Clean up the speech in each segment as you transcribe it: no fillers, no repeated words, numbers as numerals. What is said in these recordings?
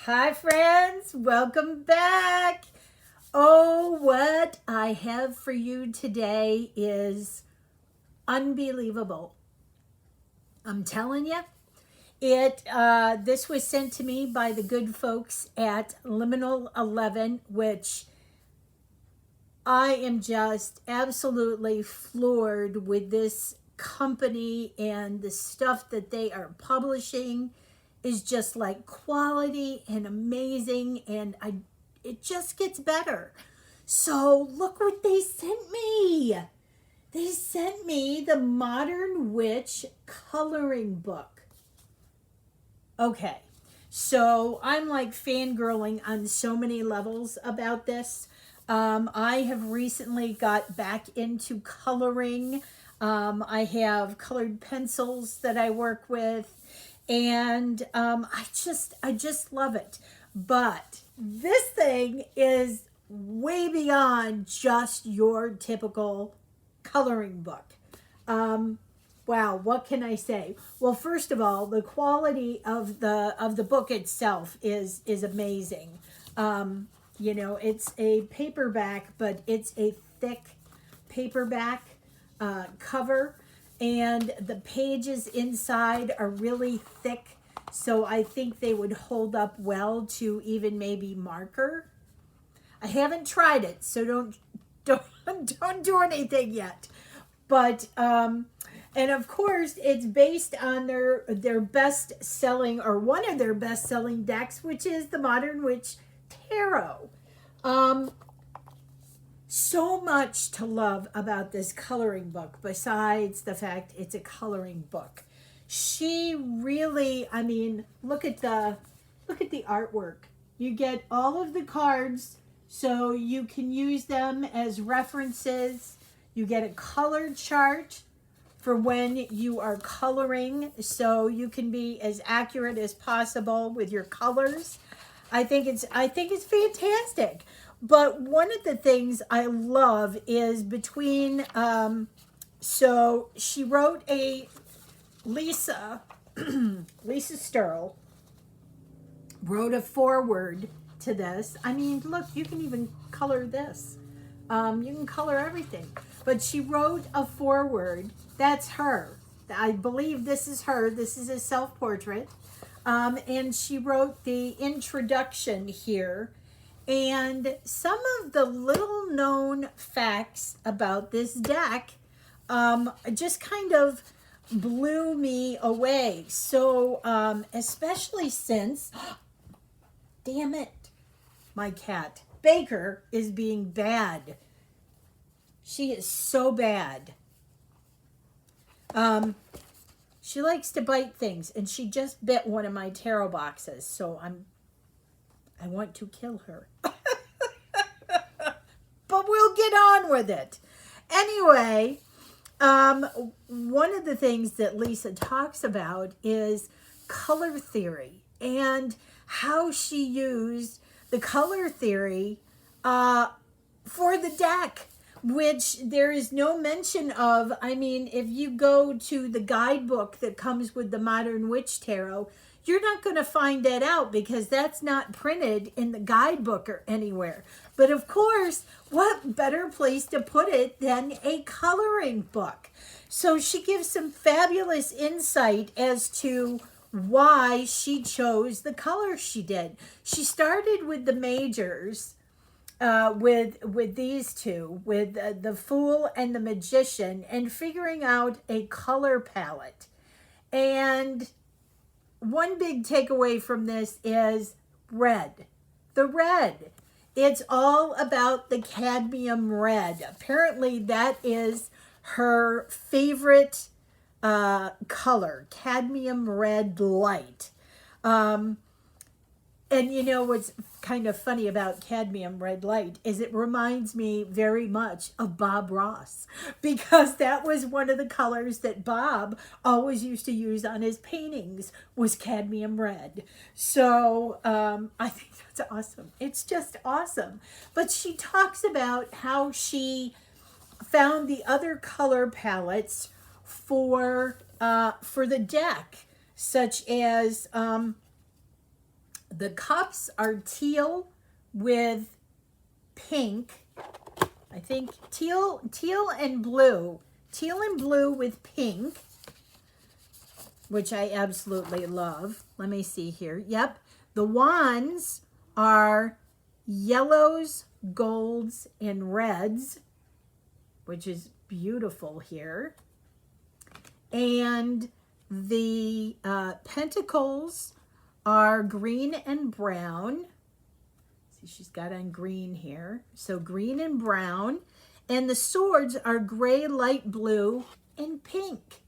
Hi, friends. Welcome back. Oh, what I have for you today is unbelievable. I'm telling you, this was sent to me by the good folks at Liminal 11, which I am just absolutely floored with this company, and the stuff that they are publishing is just like quality and amazing, and it just gets better. So look what they sent me. They sent me the Modern Witch coloring book. Okay. So I'm like fangirling on so many levels about this. I have recently got back into coloring. I have colored pencils that I work with, and I just love it. But this thing is way beyond just your typical coloring book. Um, wow, what can I say? Well, first of all, the quality of the book itself is amazing. It's a paperback, but it's a thick paperback cover, and the pages inside are really thick. So I think they would hold up well to even maybe marker. I haven't tried it, so don't don't do anything yet. But and of course it's based on their best selling, or one of their best selling decks, which is the Modern Witch Tarot. Um, so much to love about this coloring book besides the fact it's a coloring book. She really, I mean, look at the artwork. You get all of the cards so you can use them as references. You get a color chart for when you are coloring, so you can be as accurate as possible with your colors. I think it's fantastic. But one of the things I love is between so she wrote a Lisa Lisa Sterl wrote a foreword to this. I mean, look, you can even color this. You can color everything. But she wrote a foreword. That's her. I believe this is her. This is a self portrait. And she wrote the introduction here. And some of the little known facts about this deck just kind of blew me away. So, especially since, damn it, my cat Baker is being bad. She is so bad. She likes to bite things, and she just bit one of my tarot boxes. So I want to kill her. But we'll get on with it. Anyway, one of the things that Lisa talks about is color theory, and how she used the color theory for the deck, which there is no mention of. I mean, if you go to the guidebook that comes with the Modern Witch Tarot, you're not going to find that out because that's not printed in the guidebook or anywhere. But of course, what better place to put it than a coloring book? So she gives some fabulous insight as to why she chose the color she did. She started with the majors, with these two, with the Fool and the Magician, and figuring out a color palette. And one big takeaway from this is red. The red. It's all about the cadmium red. Apparently, that is her favorite color, cadmium red light. And you know what's kind of funny about cadmium red light is it reminds me very much of Bob Ross, because that was one of the colors that Bob always used to use on his paintings, was cadmium red. So I think that's awesome. It's just awesome. But she talks about how she found the other color palettes for the deck, such as The cups are teal with pink. I think teal and blue. Teal and blue with pink, which I absolutely love. Let me see here. Yep. The wands are yellows, golds, and reds, which is beautiful here. And the pentacles are green and brown. See, she's got on green here. So green and brown. And the swords are gray, light blue, and pink,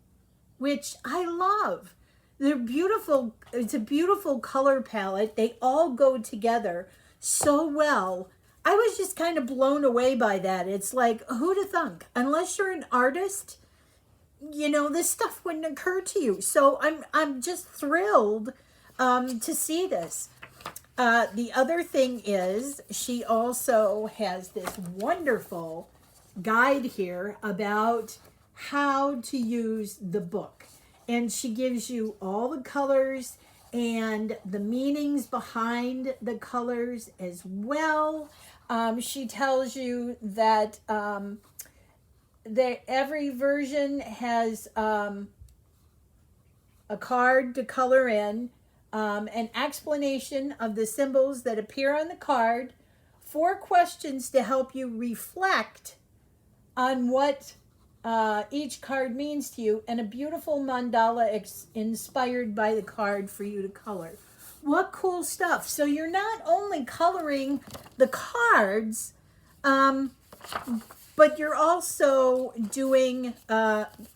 which I love. They're beautiful. It's a beautiful color palette. They all go together so well. I was just kind of blown away by that. It's like, who'd have thunk? Unless you're an artist, you know, this stuff wouldn't occur to you. So I'm just thrilled to see this. The other thing is she also has this wonderful guide here about how to use the book. And she gives you all the colors and the meanings behind the colors as well. She tells you that every version has a card to color in, an explanation of the symbols that appear on the card, 4 questions to help you reflect on what each card means to you, and a beautiful mandala inspired by the card for you to color. What cool stuff. So you're not only coloring the cards, but you're also doing,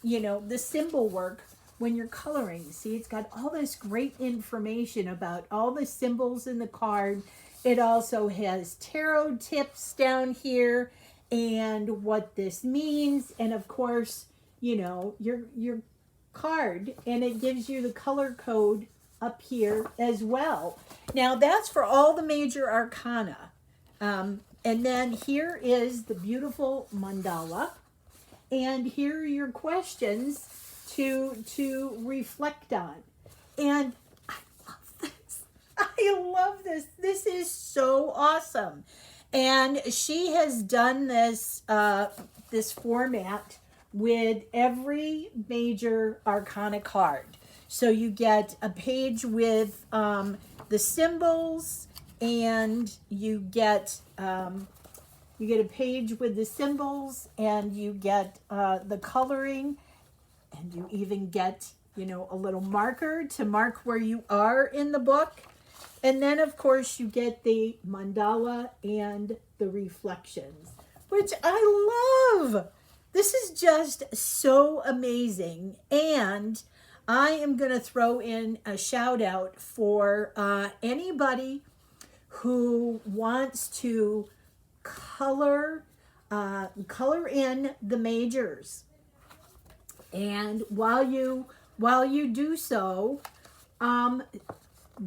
you know, the symbol work when you're coloring. See, it's got all this great information about all the symbols in the card. It also has tarot tips down here and what this means. And of course, you know, your card, and it gives you the color code up here as well. Now that's for all the major arcana. And then here is the beautiful mandala. And here are your questions to reflect on. And I love this. I love this. This is so awesome. And she has done this this format with every major arcana card. So you get a page with the symbols, and you get a page with the symbols, and you get the coloring, and you even get, you know, a little marker to mark where you are in the book. And then, of course, you get the mandala and the reflections, which I love. This is just so amazing. And I am going to throw in a shout out for anybody who wants to color in the majors. And while you do so,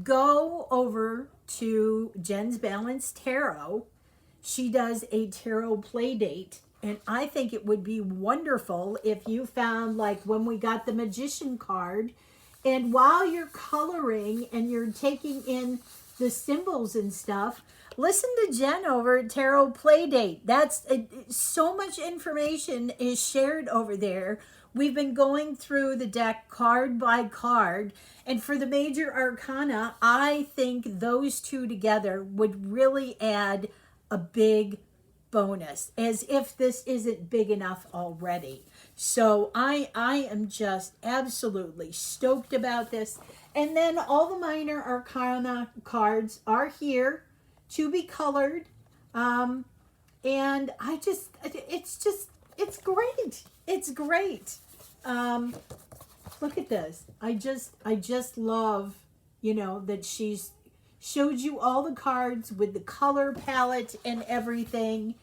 go over to Jen's Balanced Tarot. She does a tarot play date, and I think it would be wonderful if you found, like when we got the Magician card, and while you're coloring and you're taking in the symbols and stuff, listen to Jen over at Tarot Play Date. That's so much information is shared over there. We've been going through the deck card by card, and for the major arcana, I think those two together would really add a big bonus, as if this isn't big enough already. So I am just absolutely stoked about this. And then all the minor arcana cards are here to be colored. And it's great. It's great. Look at this. I just love, you know, that she's showed you all the cards with the color palette and everything.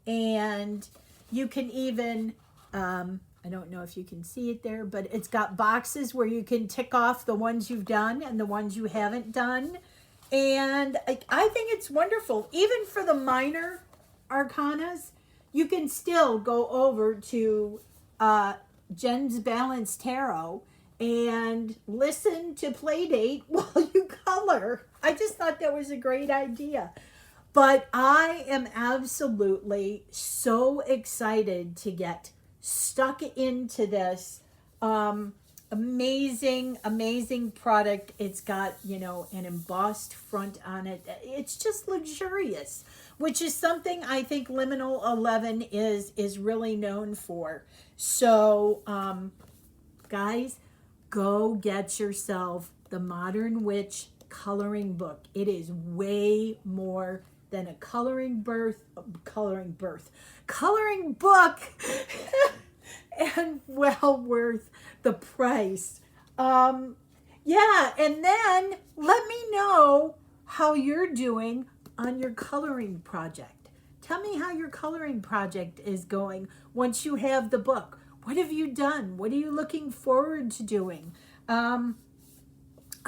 And you can even, I don't know if you can see it there, but it's got boxes where you can tick off the ones you've done and the ones you haven't done. And I think it's wonderful. Even for the minor arcanas, you can still go over to Jen's Balanced Tarot and listen to Playdate while you color. I just thought that was a great idea. But I am absolutely so excited to get stuck into this amazing, amazing product. It's got, an embossed front on it. It's just luxurious, which is something I think Liminal 11 is really known for. So, guys, go get yourself the Modern Witch coloring book. It is way more than a coloring book and well worth the price. Yeah, and then let me know how you're doing on your coloring project. Tell me how your coloring project is going once you have the book. What have you done? What are you looking forward to doing? Are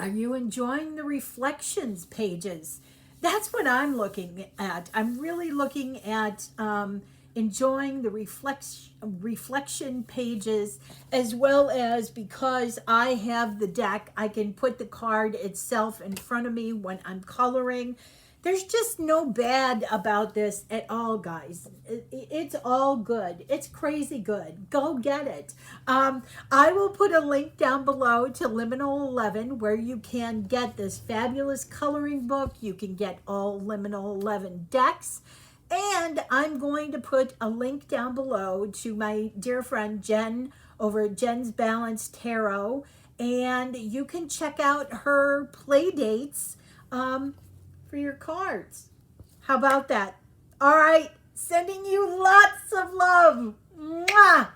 you enjoying the reflections pages? That's what I'm looking at. I'm really looking at enjoying the reflection pages, as well as, because I have the deck, I can put the card itself in front of me when I'm coloring. There's just no bad about this at all, guys. It's all good. It's crazy good. Go get it. I will put a link down below to Liminal 11 where you can get this fabulous coloring book. You can get all Liminal 11 decks. And I'm going to put a link down below to my dear friend Jen over at Jen's Balanced Tarot. And you can check out her play dates for your cards. How about that? All right, sending you lots of love. Mwah!